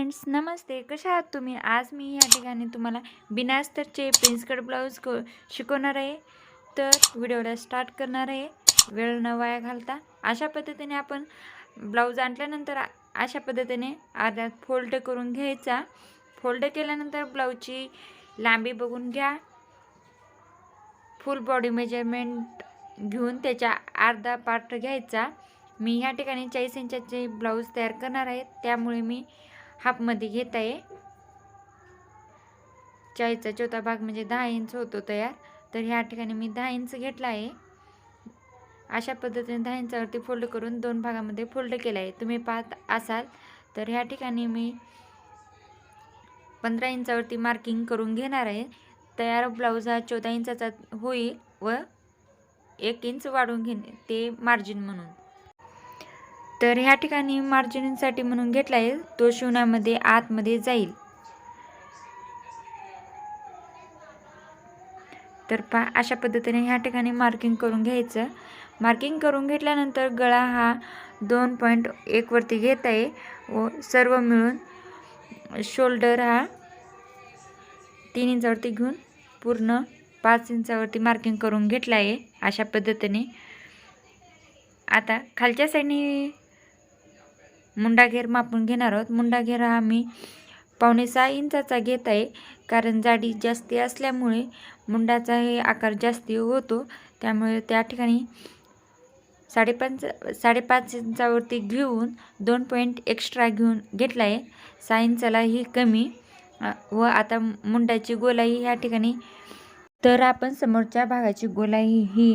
Friends, नमस्ते. कशा आहात तुम्ही? आज मी या ठिकाणी तुम्हाला बिना अस्तरचे प्रिन्स कट ब्लाऊज शिकवणार आहे. तर व्हिडिओला स्टार्ट करणार आहे वेळ न वाया घालता. अशा पद्धतीने आपण ब्लाऊज आणल्यानंतर अशा पद्धतीने अर्ध्यात फोल्ड करून घ्यायचा. फोल्ड केल्यानंतर ब्लाऊजची लांबी बघून घ्या. फुल बॉडी मेजरमेंट घेऊन त्याच्या अर्धा पार्ट घ्यायचा. मी या ठिकाणी 40 इंचाचे ब्लाऊज तयार करणार आहे, त्यामुळे मी हाफमध्ये घेत आहे. 40चा चौथा भाग म्हणजे 10 इंच होतो तयार. तर ह्या ठिकाणी मी 10 इंच घेतला आहे. अशा पद्धतीने 10 इंचावरती फोल्ड करून 2 भागामध्ये फोल्ड केला आहे. तुम्ही पाहत असाल तर ह्या ठिकाणी मी 15 इंचावरती मार्किंग करून घेणार आहे. तयार ब्लाऊज हा 14 इंचाचा होईल व 1 इंच वाढवून घेणे ते मार्जिन म्हणून. तर ह्या ठिकाणी मार्जिनसाठी म्हणून घेतला आहे, तो शिवण्यामध्ये आतमध्ये जाईल. तर अशा पद्धतीने ह्या ठिकाणी मार्किंग करून घ्यायचं. मार्किंग करून घेतल्यानंतर गळा हा 2.1 वरती घेत आहे व सर्व मिळून शोल्डर हा 3 इंचावरती घेऊन पूर्ण 5 इंचावरती मार्किंग करून घेतला आहे. अशा पद्धतीने आता खालच्या साईडने मुंडा घेर मापून घेणार आहोत. मुंडा घेर हा मी 5.25 इंचाचा घेत आहे, कारण जाडी जास्ती असल्यामुळे मुंडाचा हे आकार जास्ती होतो. त्यामुळे त्या ठिकाणी 5.5 इंचावरती घेऊन 2 पॉईंट एक्स्ट्रा घेतला आहे. 6 इंचाला ही कमी. व आता मुंडाची गोलाई ह्या ठिकाणी, तर आपण समोरच्या भागाची गोलाई ही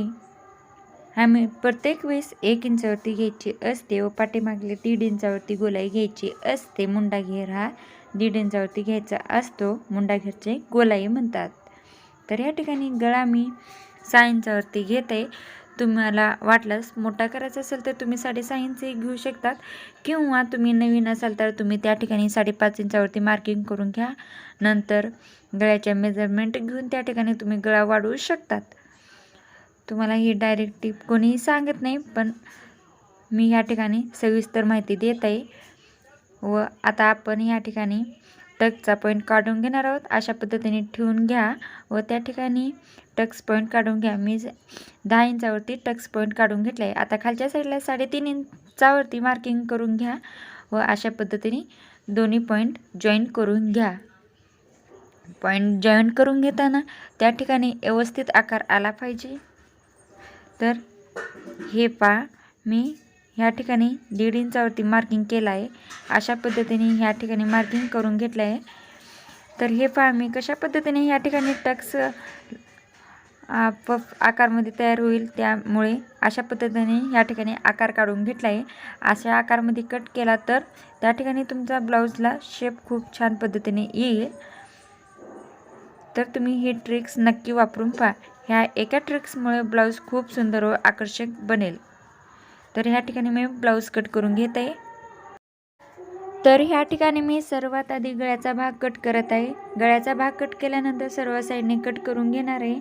आम्ही प्रत्येक वेळेस 1 इंचावरती घ्यायची असते व पाठीमागले 1.5 इंचावरती गोलाई घ्यायची असते. मुंडा घेर हा 1.5 इंचावरती घ्यायचा असतो. मुंडा घेरचे गोलाई म्हणतात. तर या ठिकाणी गळा मी 6 इंचावरती घेत आहे. तुम्हाला वाटल्यास मोठा करायचा असेल तर तुम्ही 6.5 इंच घेऊ शकतात, किंवा तुम्ही नवीन असाल तर तुम्ही त्या ठिकाणी 5.5 इंचावरती मार्किंग करून घ्या. नंतर गळ्याच्या मेजरमेंट घेऊन त्या ठिकाणी तुम्ही गळा वाढवू शकतात. तुम्हाला ही डायरेक्ट टिप कोणीही सांगत नाही, पण मी या ठिकाणी सविस्तर माहिती देत आहे. व आता आपण या ठिकाणी टक्सचा पॉईंट काढून घेणार आहोत. अशा पद्धतीने ठेवून घ्या व त्या ठिकाणी टक्स पॉईंट काढून घ्या. मी 10 इंचावरती टक्स पॉईंट काढून घेतला आहे. आता खालच्या साईडला 3.5 इंचावरती मार्किंग करून घ्या व अशा पद्धतीने दोन्ही पॉईंट जॉईन करून घ्या. पॉईंट जॉईन करून घेताना त्या ठिकाणी व्यवस्थित आकार आला पाहिजे. तर हे मी ह्या ठिकाणी 1.5 इंचावरती मार्किंग केलं आहे. अशा पद्धतीने ह्या ठिकाणी मार्किंग करून घेतलं आहे. तर हे मी कशा पद्धतीने ह्या ठिकाणी टक्स पफ आकारमध्ये तयार होईल, त्यामुळे अशा पद्धतीने ह्या ठिकाणी आकार काढून घेतला आहे. अशा आकारमध्ये कट केला तर त्या ठिकाणी तुमचा ब्लाऊजला शेप खूप छान पद्धतीने येईल. तर तुम्ही ही ट्रिक्स नक्की वापरून पहा. ह्या एका ट्रिक्समुळे ब्लाऊज खूप सुंदर व आकर्षक बनेल. तर ह्या ठिकाणी मी ब्लाऊज कट करून घेत आहे. तर ह्या ठिकाणी मी सर्वात आधी गळ्याचा भाग कट करत आहे. गळ्याचा भाग कट केल्यानंतर सर्व साईडने कट करून घेणार आहे.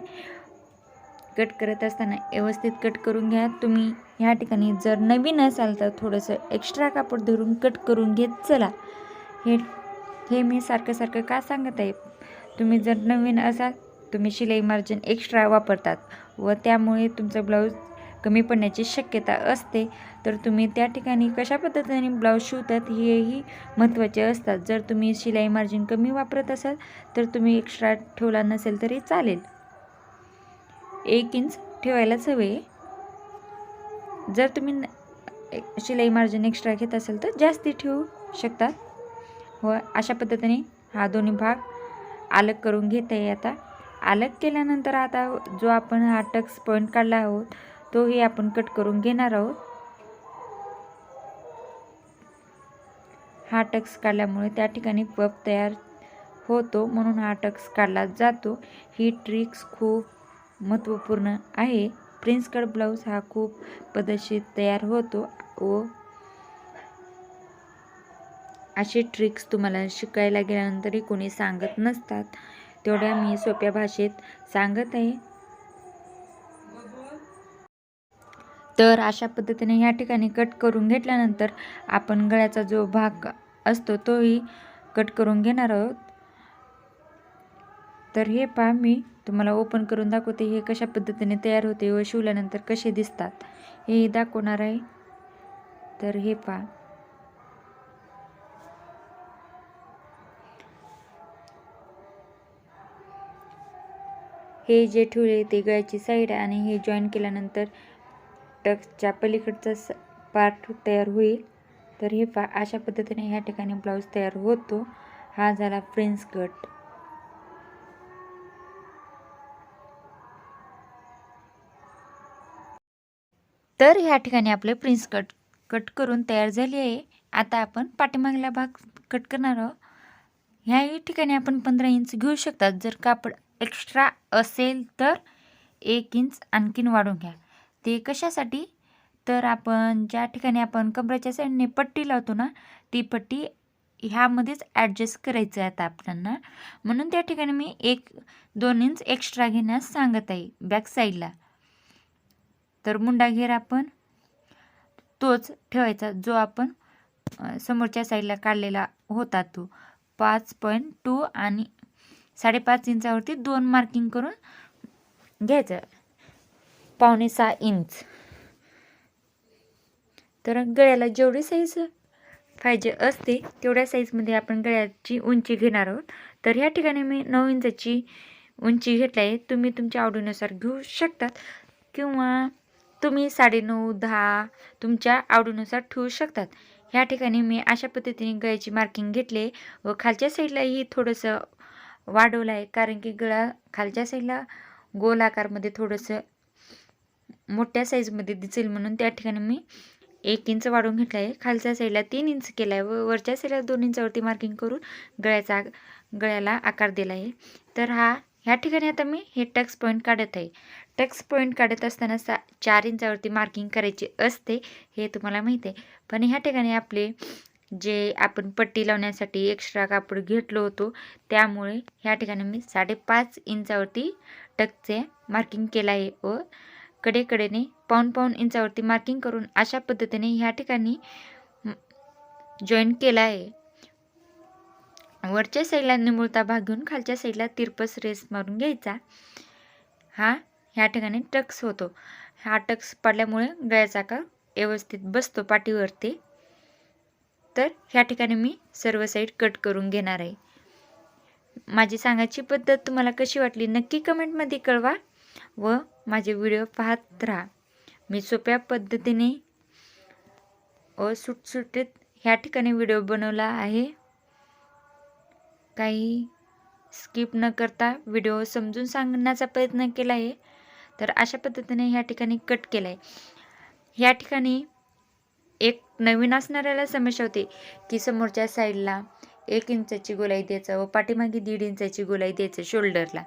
कट करत असताना व्यवस्थित कट करून घ्या. तुम्ही ह्या ठिकाणी जर नवीन असाल तर थोडंसं एक्स्ट्रा कापड धरून कट करून घेत चला. हे मी सारखं का सांगत आहे, तुम्ही जर नवीन असाल तुम्ही शिलाई मार्जिन एक्स्ट्रा वापरतात व त्यामुळे तुमचं ब्लाऊज कमी पडण्याची शक्यता असते. तर तुम्ही त्या ठिकाणी कशा पद्धतीने ब्लाऊज शिवतात हेही महत्त्वाचे असतात. जर तुम्ही शिलाई मार्जिन कमी वापरत असाल तर तुम्ही एक्स्ट्रा ठेवला नसेल तरी चालेल. 1 इंच ठेवायलाच हवे. जर तुम्ही शिलाई मार्जिन एक्स्ट्रा घेत असाल तर जास्ती ठेवू शकतात. व अशा पद्धतीने हा दोन्ही भाग अलग करून घेत आहे. आता अलग केल्यानंतर आता जो आपण हा टक्स पॉईंट काढला आहोत तोही आपण कट करून घेणार आहोत. हा टक्स काढल्यामुळे त्या ठिकाणी पफ तयार होतो, म्हणून हा टक्स काढला जातो. ही ट्रिक्स खूप महत्त्वपूर्ण आहे. प्रिन्स कट ब्लाऊज हा खूप पद्धतशीर तयार होतो व अशी ट्रिक्स तुम्हाला शिकायला गेल्यानंतरही कोणी सांगत नसतात. तेवढ्या मी सोप्या भाषेत सांगत आहे. तर अशा पद्धतीने ह्या ठिकाणी कट करून घेतल्यानंतर आपण गळ्याचा जो भाग असतो तोही कट करून घेणार आहोत. तर हे पहा, मी तुम्हाला ओपन करून दाखवते हे कशा पद्धतीने तयार होते व शिवल्यानंतर कसे दिसतात हे दाखवणार आहे. तर हे पहा, हे जे ठेवले ते गळ्याची साईड आणि हे जॉईन केल्यानंतर टक्सच्या पलीकडचा पार्ट तयार होईल. तर हे पहा, अशा पद्धतीने ह्या ठिकाणी ब्लाऊज तयार होतो. हा झाला फ्रेंच कट. तर ह्या ठिकाणी आपले प्रिन्स कट करून तयार झाली आहे. आता आपण पाठीमागला भाग कट करणार आहोत. ह्या ठिकाणी आपण 15 इंच घेऊ शकतात. जर कापड एक्स्ट्रा असेल तर 1 इंच आणखीन वाढवून घ्या. ते कशासाठी, तर आपण ज्या ठिकाणी आपण कमरेच्या साईडने पट्टी लावतो ना, ती पट्टी ह्यामध्येच ॲडजस्ट करायचं आहे आता आपल्याला. म्हणून त्या ठिकाणी मी 1-2 इंच एक्स्ट्रा घेण्यास सांगत आहे बॅक साईडला. तर मुंडा घेर आपण तोच ठेवायचा जो आपण समोरच्या साईडला काढलेला होता तो 5.2 आणि 5.5 इंचावरती 2 मार्किंग करून घ्यायचं, 5.25 इंच. तर गळ्याला जेवढी साईज पाहिजे असते तेवढ्या साईजमध्ये आपण गळ्याची उंची घेणार आहोत. तर ह्या ठिकाणी मी 9 इंचाची उंची घेतली आहे. तुम्ही तुमच्या आवडीनुसार घेऊ शकतात किंवा तुम्ही 9.5-10 तुमच्या आवडीनुसार ठेवू शकतात. ह्या ठिकाणी मी अशा पद्धतीने गळ्याची मार्किंग घेतले व खालच्या साईडलाही थोडंसं वाढवलं आहे, कारण की गळा खालच्या साईडला गोल आकारमध्ये थोडंसं मोठ्या साईजमध्ये दिसेल म्हणून त्या ठिकाणी मी 1 इंच वाढवून घेतला आहे. खालच्या साईडला 3 इंच केला आहे व वरच्या साईडला 2 इंचावरती मार्किंग करून गळ्याला आकार दिला आहे. तर ह्या ठिकाणी आता मी हे टक्स पॉईंट काढत आहे. टक्स पॉईंट काढत असताना 4 इंचावरती मार्किंग करायची असते, हे तुम्हाला माहीत आहे. पण ह्या ठिकाणी आपले जे आपण पट्टी लावण्यासाठी एक्स्ट्रा कापड घेतलो होतो त्यामुळे ह्या ठिकाणी मी 5.5 इंचावरती टक्सचे मार्किंग केलं आहे व कडेकडेने 1.5 इंचावरती मार्किंग करून अशा पद्धतीने ह्या ठिकाणी जॉईन केला आहे. वरच्या साईडला निमुळता भाग घेऊन खालच्या साईडला तिरपस रेस मारून घ्यायचा. ह्या ठिकाणी टक्स होतो. हा टक्स पडल्यामुळे गळ्याचा आकार व्यवस्थित बसतो पाठीवरती. तर ह्या ठिकाणी मी सर्व साईड कट करून घेणार आहे. माझी सांगायची पद्धत तुम्हाला कशी वाटली नक्की कमेंटमध्ये कळवा व माझे व्हिडिओ पाहत राहा. मी सोप्या पद्धतीने व सुटसुटीत ह्या ठिकाणी व्हिडिओ बनवला आहे. काही स्किप न करता व्हिडिओ समजून सांगण्याचा प्रयत्न केला आहे. तर अशा पद्धतीने ह्या ठिकाणी कट केला आहे. ह्या ठिकाणी एक नवीन असणाऱ्याला समस्या होते की समोरच्या साईडला 1 इंचाची गोलाई द्यायचं व पाठीमागे 1.5 इंचाची गोलाई द्यायचं शोल्डरला.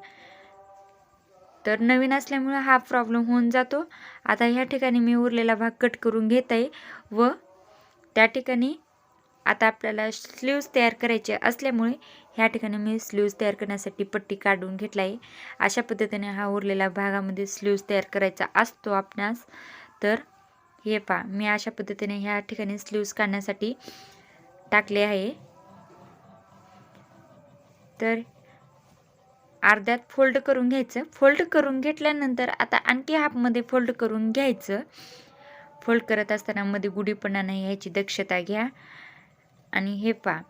तर नवीन असल्यामुळे हा प्रॉब्लेम होऊन जातो. आता ह्या ठिकाणी मी उरलेला भाग कट करून घेत आहे व त्या ठिकाणी आता आपल्याला स्लीव्ज तयार करायचे असल्यामुळे ह्या ठिकाणी मी स्लीव्ज तयार करण्यासाठी पट्टी काढून घेतला आहे. अशा पद्धतीने हा उरलेला भागामध्ये स्लीव्ज तयार करायचा असतो आपणास. तर हे पहा, मी अशा पद्धतीने ह्या ठिकाणी स्लीव्ज काढण्यासाठी टाकले आहे. तर अर्ध्यात फोल्ड करून घ्यायचं. फोल्ड करून घेतल्यानंतर आता आणखी हाफमध्ये फोल्ड करून घ्यायचं. फोल्ड करत असताना मध्ये गुढीपणा नाही ह्याची दक्षता घ्या. आणि हे पहा,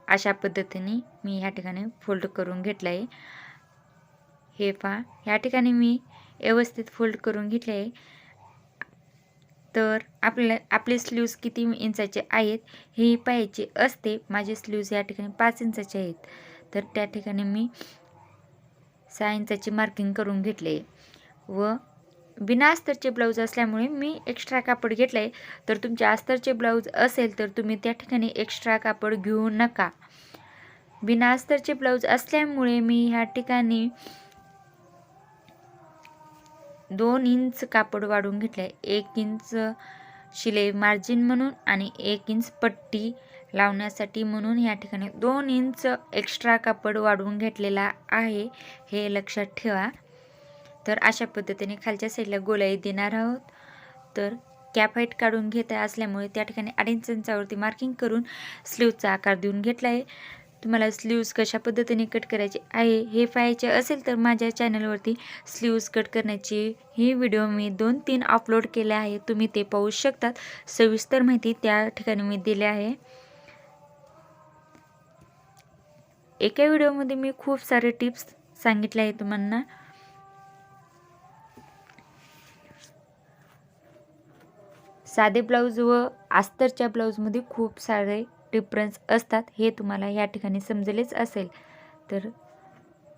अशा पद्धतीने मी ह्या ठिकाणी फोल्ड करून घेतलं आहे. हे पहा, ह्या ठिकाणी मी व्यवस्थित फोल्ड करून घेतले आहे. तर आपले स्लीव्ज किती इंचाचे आहेत हे पाहायचे असते. माझे स्लीव्ज या ठिकाणी 5 इंचाचे आहेत. तर त्या ठिकाणी मी 6 इंचाची मार्किंग करून घेतले व बिना अस्तरचे ब्लाऊज असल्यामुळे मी एक्स्ट्रा कापड घेतलं आहे. तर तुमचे अस्तरचे ब्लाऊज असेल तर तुम्ही त्या ठिकाणी एक्स्ट्रा कापड घेऊ नका. बिना अस्तरचे ब्लाऊज असल्यामुळे मी ह्या ठिकाणी 2 इंच कापड वाढवून घेतलं आहे. 1 इंच शिलाई मार्जिन म्हणून आणि 1 इंच पट्टी लावण्यासाठी म्हणून या ठिकाणी 2 इंच एक्स्ट्रा कापड वाढवून घेतलेला आहे, हे लक्षात ठेवा. तर अशा पद्धतीने खालच्या साईडला गोलाई देणार आहोत. तर कॅप हाईट काढून घेत असल्यामुळे त्या ठिकाणी 2.5 इंचावरती मार्किंग करून स्लीवचा आकार देऊन घेतला आहे. तुम्हाला स्लीव्स कशा पद्धतीने कट करायचे आहे हे पाहायचे असेल तर माझ्या चॅनलवरती स्लीव्स कट करण्याची ही व्हिडिओ मी 2-3 अपलोड केले आहे, तुम्ही ते पाहू शकतात. सविस्तर माहिती त्या ठिकाणी मी दिली आहे. एका व्हिडिओमध्ये मी खूप सारे टिप्स सांगितले आहे तुम्हाला. साधे ब्लाऊज व अस्तरच्या ब्लाऊजमध्ये खूप सारे डिफरन्स असतात, हे तुम्हाला या ठिकाणी समजलेच असेल. तर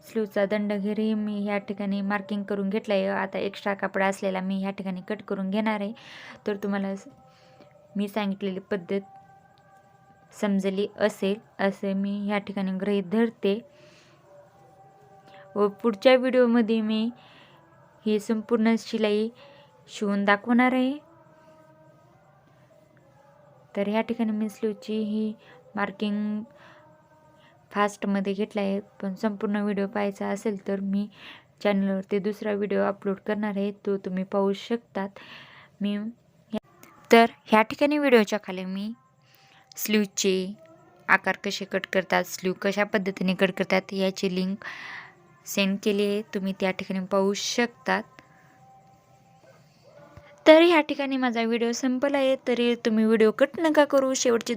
स्लीवचा दंड घेरी मी ह्या ठिकाणी मार्किंग करून घेतला आहे. आता एक्स्ट्रा कापड असलेला मी ह्या ठिकाणी कट करून घेणार आहे. तर तुम्हाला मी सांगितलेली पद्धत समजली असेल असे मी ह्या ठिकाणी गृहीत धरते. व पुढच्या व्हिडिओमध्ये मी ही संपूर्ण शिलाई शिवून दाखवणार आहे. तर ह्या ठिकाणी मी स्लीवची ही मार्किंग फास्टमध्ये घेतला आहे, पण संपूर्ण व्हिडिओ पाहायचा असेल तर मी चॅनलवरती दुसरा व्हिडिओ अपलोड करणार आहे, तो तुम्ही पाहू शकतात. तर ह्या ठिकाणी व्हिडिओच्या खाली मी स्लीवचे आकार कसे कट करतात, स्लीव कशा पद्धतीने कट करतात याची लिंक सेंड केली आहे, तुम्ही त्या ठिकाणी पाहू शकतात. तर ह्या ठिकाणी माझा व्हिडिओ संपला आहे, तरी तुम्ही व्हिडिओ कट नका करू. शेवटचे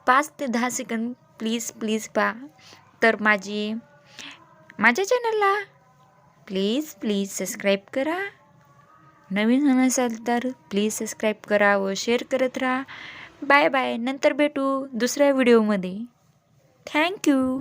5 ते 10 सेकंद प्लीज पहा. तर माझ्या चॅनलला प्लीज सबस्क्राईब करा. नवीन असाल तर प्लीज सबस्क्राईब करा व शेअर करत राहा. Bye bye. नंतर भेटू दुसऱ्या व्हिडिओमध्ये. थँक्यू.